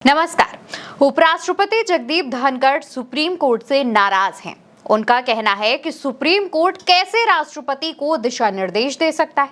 नमस्कार। उपराष्ट्रपति Jagdeep Dhankhar supreme court से नाराज हैं। उनका कहना है कि सुप्रीम कोर्ट कैसे राष्ट्रपति को दिशा निर्देश दे सकता है।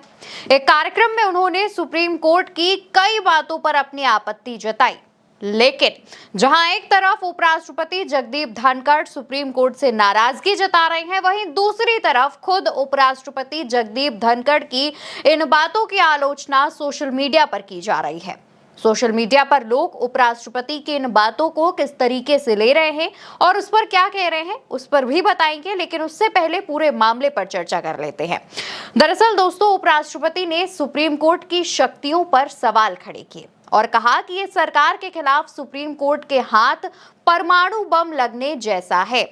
एक कार्यक्रम में उन्होंने सुप्रीम कोर्ट की कई बातों पर अपनी आपत्ति जताई, लेकिन जहां एक तरफ उपराष्ट्रपति जगदीप धनखड़ सुप्रीम कोर्ट से नाराजगी जता रहे हैं, वहीं दूसरी तरफ खुद उपराष्ट्रपति जगदीप धनखड़ की इन बातों की आलोचना सोशल मीडिया पर की जा रही है। सोशल मीडिया पर लोग उपराष्ट्रपति की इन बातों को किस तरीके से ले रहे हैं और उस पर क्या कह रहे हैं, उस पर भी बताएंगे, लेकिन उससे पहले पूरे मामले पर चर्चा कर लेते हैं। दरअसल दोस्तों, उपराष्ट्रपति ने सुप्रीम कोर्ट की शक्तियों पर सवाल खड़े किए और कहा कि ये सरकार के खिलाफ सुप्रीम कोर्ट के हाथ परमाणु बम लगने जैसा है।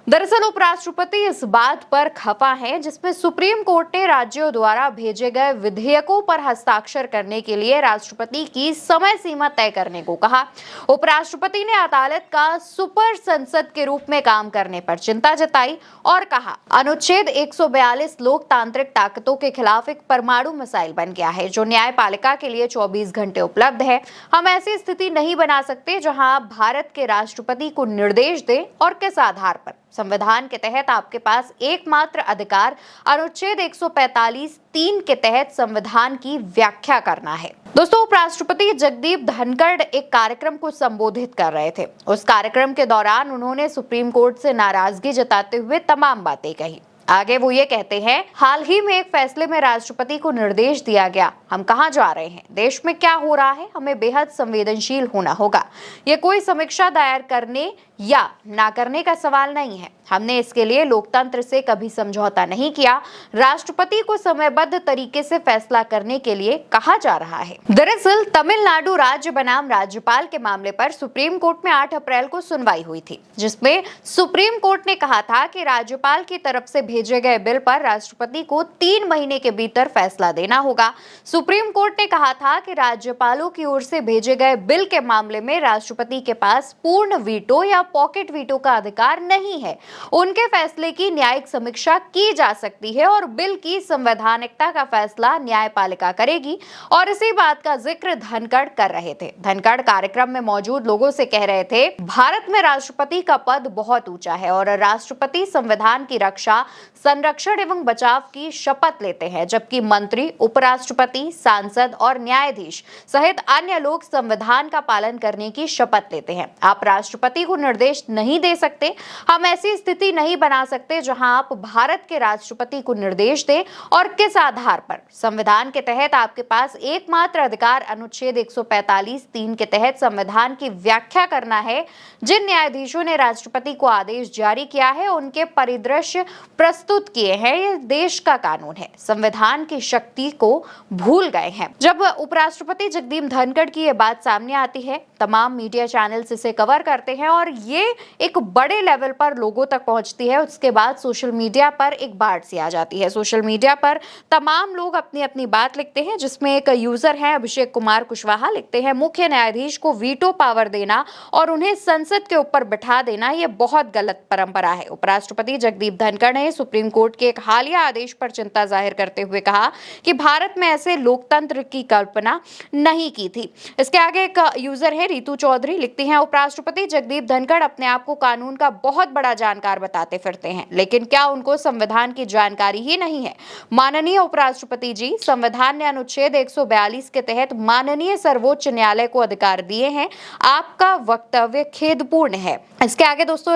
दरअसल उपराष्ट्रपति इस बात पर खफा हैं जिसमें सुप्रीम कोर्ट ने राज्यों द्वारा भेजे गए विधेयकों पर हस्ताक्षर करने के लिए राष्ट्रपति की समय सीमा तय करने को कहा। उपराष्ट्रपति ने अदालत का सुपर संसद के रूप में काम करने पर चिंता जताई और कहा, अनुच्छेद 142 लोकतांत्रिक ताकतों के खिलाफ एक परमाणु मिसाइल बन गया है जो न्यायपालिका के लिए 24 घंटे उपलब्ध है। हम ऐसी स्थिति नहीं बना सकते जहां आप भारत के राष्ट्रपति को निर्देश दें और किस आधार पर। संविधान के तहत आपके पास एकमात्र अधिकार अनुच्छेद 145(3) के तहत संविधान की व्याख्या करना है। दोस्तों, उपराष्ट्रपति जगदीप धनखड़ एक कार्यक्रम को संबोधित कर रहे थे। उस कार्यक्रम के दौरान उन्होंने सुप्रीम कोर्ट से नाराजगी जताते हुए तमाम बातें कही। आगे वो ये कहते हैं, हाल ही में एक फैसले में राष्ट्रपति को निर्देश दिया गया, हम कहां जा रहे हैं, देश में क्या हो रहा है, हमें बेहद संवेदनशील होना होगा। ये कोई समीक्षा दायर करने या ना करने का सवाल नहीं है। हमने इसके लिए लोकतंत्र से कभी समझौता नहीं किया। राष्ट्रपति को समयबद्ध तरीके से फैसला करने के लिए कहा जा रहा है। दरअसल तमिलनाडु राज्य बनाम राज्यपाल के मामले पर सुप्रीम कोर्ट में 8 अप्रैल को सुनवाई हुई थी, जिसमें सुप्रीम कोर्ट ने कहा था कि राज्यपाल की तरफ से भेजे गए बिल पर राष्ट्रपति को 3 महीने के भीतर फैसला देना होगा। सुप्रीम कोर्ट ने कहा था कि राज्यपालों की ओर से भेजे गए बिल के मामले में राष्ट्रपति के पास पूर्ण वीटो या पॉकेट वीटो का अधिकार नहीं है। उनके फैसले की न्यायिक समीक्षा की जा सकती है और बिल की संवैधानिकता का फैसला न्यायपालिका करेगी। और इसी बात का जिक्र धनखड़ कर रहे थे। धनखड़ कार्यक्रम में मौजूद लोगों से कह रहे थे, भारत में राष्ट्रपति का पद बहुत ऊंचा है और राष्ट्रपति संविधान की रक्षा, संरक्षण एवं बचाव की शपथ लेते हैं, जबकि मंत्री, उपराष्ट्रपति, सांसद और न्यायाधीश सहित अन्य लोग संविधान का पालन करने की शपथ लेते हैं। आप राष्ट्रपति को निर्देश नहीं दे सकते। हम ऐसी स्थिति नहीं बना सकते जहां आप भारत के राष्ट्रपति को निर्देश दें और किस आधार पर। संविधान के तहत आपके पास एकमात्र अधिकार अनुच्छेद 145(3) के तहत संविधान की व्याख्या करना है। जिन न्यायाधीशों ने राष्ट्रपति को आदेश जारी किया है, उनके परिदृश्य प्रस्तुत किए हैं। ये देश का कानून है, संविधान की शक्ति को भूल गए हैं। जब उपराष्ट्रपति जगदीप धनखड़ की ये बात सामने आती है, तमाम मीडिया चैनल्स इसे कवर करते हैं और ये एक बड़े लेवल पर लोगों तक पहुंचती है। उसके बाद सोशल मीडिया पर एक बाढ़ सी आ जाती है। सोशल मीडिया पर तमाम लोग अपनी अपनी बात लिखते हैं, जिसमें एक यूजर है अभिषेक कुमार कुशवाहा, लिखते हैं, मुख्य न्यायाधीश को वीटो पावर देना और उन्हें संसद के ऊपर बिठा देना ये बहुत गलत परंपरा है। उपराष्ट्रपति जगदीप धनखड़ ने सुप्रीम कोर्ट के एक हालिया आदेश पर चिंता जाहिर करते हुए कहा कि भारत में ऐसे लोकतंत्र की कल्पना नहीं की थी। इसके आगे एक यूजर है रितु चौधरी, लिखती हैं, उपराष्ट्रपति जगदीप धनखड़ अपने आप को कानून का बहुत बड़ा जानकार बताते फिरते हैं, लेकिन क्या उनको संविधान की जानकारी ही नहीं है। माननीय उपराष्ट्रपति जी, संविधान ने अनुच्छेद 142 के तहत माननीय सर्वोच्च न्यायालय को अधिकार दिए हैं। आपका वक्तव्य खेदपूर्ण है। इसके आगे दोस्तों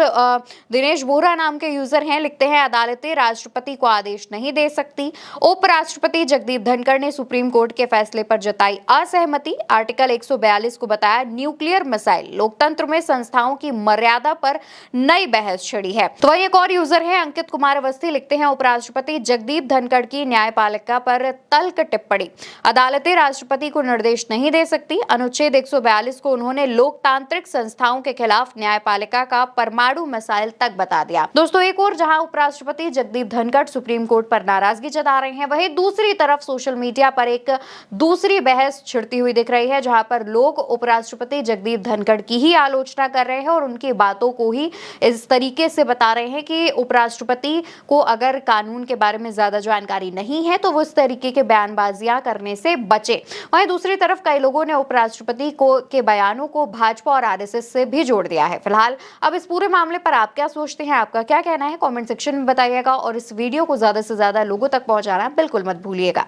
दिनेश बोरा नाम के यूजर हैं, लिखते हैं, अदालतें राष्ट्रपति को आदेश नहीं दे सकती। उपराष्ट्रपति जगदीप धनखड़ ने सुप्रीम कोर्ट के फैसले पर जताई असहमति। आर्टिकल 142 को बताया न्यूक्लियर मिसाइल। लोकतंत्र में संस्थाओं की मर्यादा पर नई बहस छिड़ी है। तो वही एक और यूजर है अंकित कुमार अवस्थी, लिखते हैं, उपराष्ट्रपति जगदीप धनखड़ की न्यायपालिका पर तल्ख टिप्पणी। अदालतें राष्ट्रपति को निर्देश नहीं दे सकती। अनुच्छेद 142 को उन्होंने लोकतांत्रिक संस्थाओं के खिलाफ न्यायपालिका का परमाणु मिसाइल तक बता दिया। दोस्तों, एक और जहां उपराष्ट्रपति जगदीप धनखड़ सुप्रीम कोर्ट पर नाराजगी जता रहे हैं, वहीं दूसरी तरफ सोशल मीडिया पर एक दूसरी बहस छिड़ती हुई दिख रही है, जहां पर लोग उपराष्ट्रपति जगदीप धनखड़ की ही आलोचना कर रहे हैं और उनकी बातों को ही इस तरीके से से बता रहे हैं कि उपराष्ट्रपति को अगर कानून के बारे में ज्यादा जानकारी नहीं है तो वो इस तरीके के बयानबाजियां करने से बचे। वहीं दूसरी तरफ कई लोगों ने उपराष्ट्रपति को के बयानों को भाजपा और आरएसएस से भी जोड़ दिया है। फिलहाल अब इस पूरे मामले पर आप क्या सोचते हैं, आपका क्या कहना है, कमेंट सेक्शन में बताइएगा और इस वीडियो को ज्यादा से ज्यादा लोगों तक पहुंचाना बिल्कुल मत भूलिएगा।